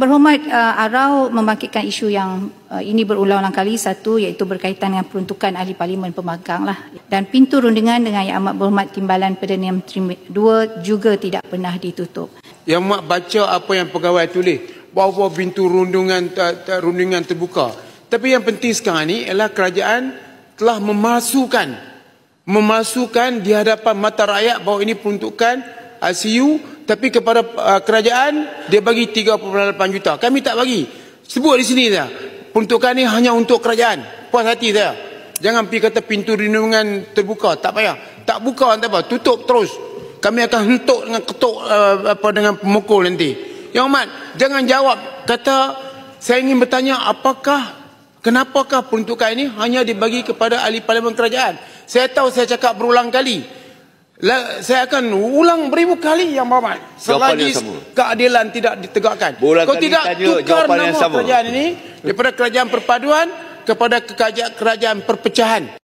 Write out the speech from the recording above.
Berhormat Arau membangkitkan isu yang ini berulang-ulang kali. Satu, iaitu berkaitan dengan peruntukan ahli parlimen pembangkang lah. Dan pintu rundingan dengan Yang Amat Berhormat Timbalan Perdana Menteri II juga tidak pernah ditutup. Yang Mak baca apa yang pegawai tulis, bahawa pintu rundingan terbuka. Tapi yang penting sekarang ni ialah kerajaan telah memasukkan di hadapan mata rakyat bahawa ini peruntukan ICU. Tapi kepada kerajaan, dia bagi 3.8 juta. Kami tak bagi. Sebut di sini saja. Peruntukan ni hanya untuk kerajaan. Puas hati saya. Jangan pergi kata pintu rundingan terbuka. Tak payah. Tak buka, tak apa. Tutup terus. Kami akan hentuk dengan ketuk dengan pemukul nanti. Yang Amat, jangan jawab. Kata, saya ingin bertanya, kenapakah peruntukan ini hanya dibagi kepada ahli parlimen kerajaan? Saya tahu saya cakap berulang kali. Saya akan ulang beribu kali Yang Berhormat. Selagi keadilan tidak ditegakkan. Kau tidak tukar nama kerajaan ini daripada kerajaan perpaduan kepada kerajaan perpecahan.